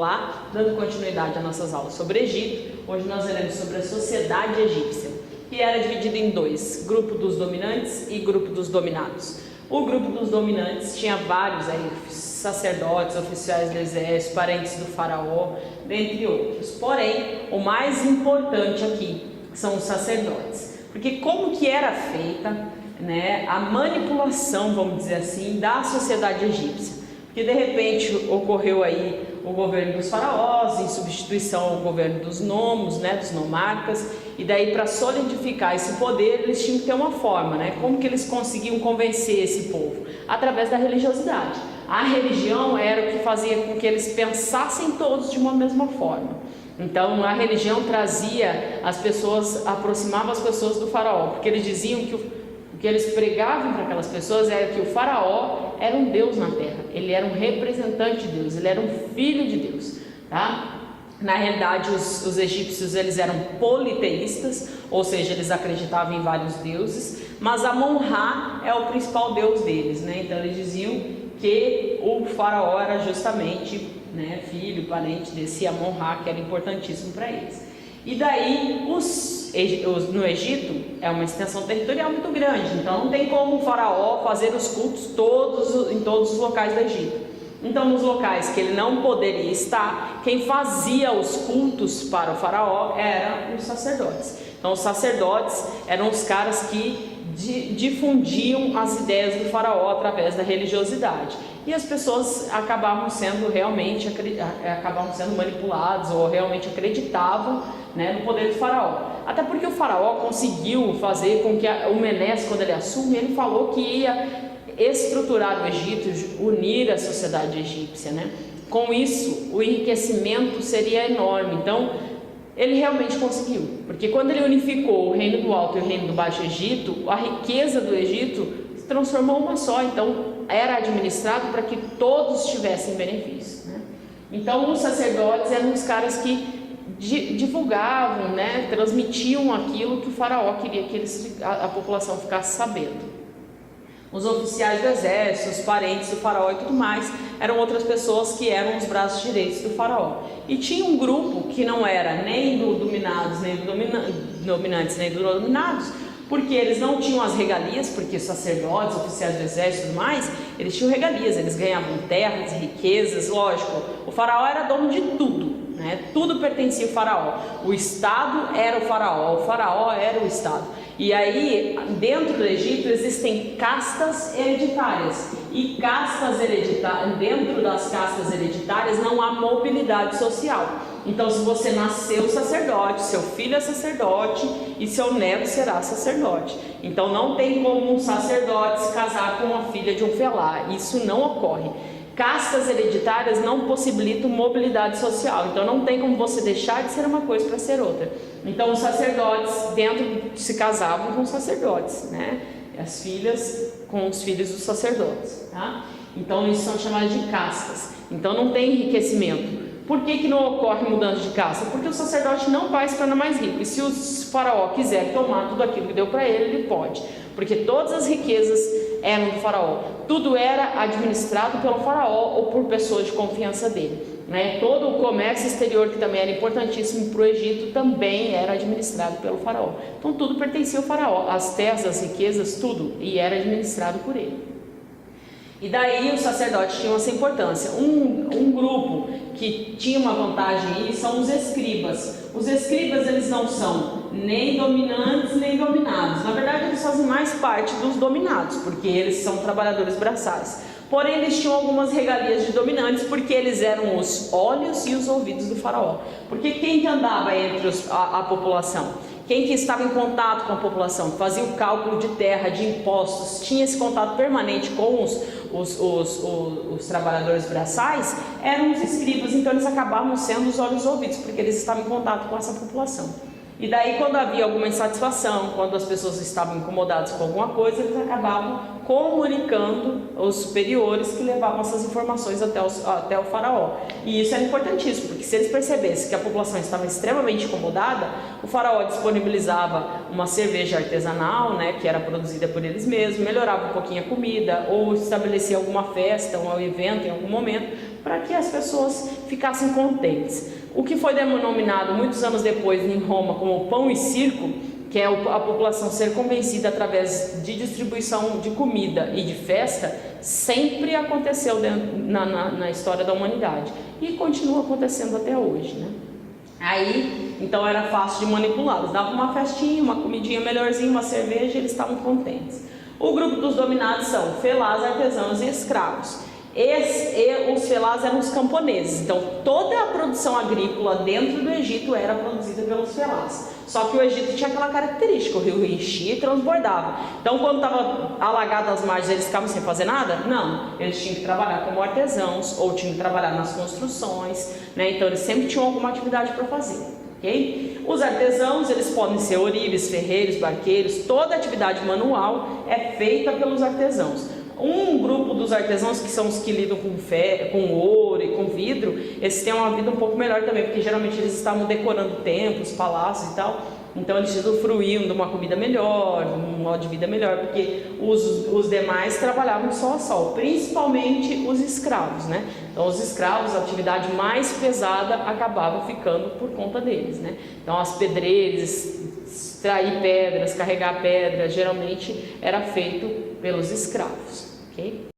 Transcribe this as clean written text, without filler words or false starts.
Olá, dando continuidade às nossas aulas sobre Egito. Hoje nós veremos sobre a sociedade egípcia, que era dividida em dois, grupo dos dominantes e grupo dos dominados. O grupo dos dominantes tinha vários sacerdotes, oficiais do exército, parentes do faraó, dentre outros. Porém, o mais importante aqui são os sacerdotes, porque como que era feita, a manipulação, vamos dizer assim, da sociedade egípcia? Porque de repente ocorreu aí o governo dos faraós em substituição ao governo dos nomos, dos nomarcas, e daí para solidificar esse poder eles tinham que ter uma forma, como que eles conseguiam convencer esse povo? Através da religiosidade. A religião era o que fazia com que eles pensassem todos de uma mesma forma. Então a religião trazia as pessoas, aproximava as pessoas do faraó, porque eles diziam que o que eles pregavam para aquelas pessoas era que o faraó era um Deus na terra, ele era um representante de Deus, ele era um filho de Deus, tá? Na realidade os egípcios eles eram politeístas, ou seja, eles acreditavam em vários deuses, mas Amon-Ra é o principal deus deles, então eles diziam que o faraó era justamente filho, parente desse Amon-Ra, que era importantíssimo para eles. E daí no Egito é uma extensão territorial muito grande, então não tem como o faraó fazer os cultos em todos os locais do Egito. Então nos locais que ele não poderia estar, quem fazia os cultos para o faraó eram os sacerdotes. Então os sacerdotes eram os caras que difundiam as ideias do faraó através da religiosidade, e as pessoas acabavam sendo manipuladas ou realmente acreditavam no poder do faraó, até porque o faraó conseguiu fazer com que o Menes, quando ele assume, ele falou que ia estruturar o Egito, unir a sociedade egípcia, Com isso o enriquecimento seria enorme. Então ele realmente conseguiu, porque quando ele unificou o reino do Alto e o reino do Baixo Egito, a riqueza do Egito se transformou em uma só, então era administrado para que todos tivessem benefícios, Então os sacerdotes eram os caras que divulgavam, transmitiam aquilo que o faraó queria que a população ficasse sabendo. Os oficiais do exército, os parentes do faraó e tudo mais, eram outras pessoas que eram os braços direitos do faraó. E tinha um grupo que não era nem do dominados, nem do dominantes, nem do dominados, porque eles não tinham as regalias, porque os sacerdotes, oficiais do exército e tudo mais, eles tinham regalias, eles ganhavam terras, riquezas, lógico, o faraó era dono de tudo. Tudo pertencia ao faraó, o Estado era o faraó era o Estado. E aí dentro do Egito existem castas hereditárias, e dentro das castas hereditárias não há mobilidade social. Então se você nasceu sacerdote, seu filho é sacerdote e seu neto será sacerdote. Então não tem como um sacerdote se casar com uma filha de um felá, isso não ocorre. Castas hereditárias não possibilitam mobilidade social, então não tem como você deixar de ser uma coisa para ser outra. Então os sacerdotes se casavam com os sacerdotes, As filhas com os filhos dos sacerdotes, tá? Então isso são chamadas de castas. Então não tem enriquecimento. Por que não ocorre mudança de casta? Porque o sacerdote não vai se tornar mais rico, e se o faraó quiser tomar tudo aquilo que deu para ele pode, porque todas as riquezas eram do faraó, tudo era administrado pelo faraó ou por pessoas de confiança dele, Todo o comércio exterior, que também era importantíssimo para o Egito, também era administrado pelo faraó. Então tudo pertencia ao faraó, as terras, as riquezas, tudo, e era administrado por ele. E daí os sacerdotes tinham essa importância. Um grupo que tinha uma vantagem aí são os escribas. Os escribas eles não são nem dominantes nem dominados. Na verdade eles fazem mais parte dos dominados, porque eles são trabalhadores braçais. Porém eles tinham algumas regalias de dominantes, porque eles eram os olhos e os ouvidos do faraó. Porque quem que andava entre a população? Quem que estava em contato com a população, fazia o cálculo de terra, de impostos, tinha esse contato permanente com os trabalhadores braçais, eram os escribas. Então eles acabavam sendo os olhos e ouvidos, porque eles estavam em contato com essa população. E daí quando havia alguma insatisfação, quando as pessoas estavam incomodadas com alguma coisa, eles acabavam comunicando aos superiores que levavam essas informações até o faraó. E isso era importantíssimo, porque se eles percebessem que a população estava extremamente incomodada, o faraó disponibilizava uma cerveja artesanal, né, que era produzida por eles mesmos, melhorava um pouquinho a comida, ou estabelecia alguma festa, um evento em algum momento, para que as pessoas ficassem contentes. O que foi denominado muitos anos depois em Roma como pão e circo, que é a população ser convencida através de distribuição de comida e de festa, sempre aconteceu na história da humanidade e continua acontecendo até hoje, né? Aí, então era fácil de manipulá-los, dava uma festinha, uma comidinha melhorzinha, uma cerveja, e eles estavam contentes. O grupo dos dominados são felás, artesãos e escravos. Os felás eram os camponeses, então toda a produção agrícola dentro do Egito era produzida pelos felás. Só que o Egito tinha aquela característica, o rio enchia e transbordava. Então quando estava alagado as margens, eles ficavam sem fazer nada? Não, eles tinham que trabalhar como artesãos ou tinham que trabalhar nas construções, né? Então eles sempre tinham alguma atividade para fazer. Okay? Os artesãos, eles podem ser ourives, ferreiros, barqueiros, toda atividade manual é feita pelos artesãos. Um grupo dos artesãos, que são os que lidam com ouro e com vidro, eles têm uma vida um pouco melhor também, porque geralmente eles estavam decorando templos, palácios e tal, então eles usufruíam de uma comida melhor, de um modo de vida melhor, porque os demais trabalhavam sol a sol, principalmente os escravos, né? Então os escravos, a atividade mais pesada acabava ficando por conta deles, né? Então as pedreiras, extrair pedras, carregar pedras, geralmente era feito pelos escravos. Okay?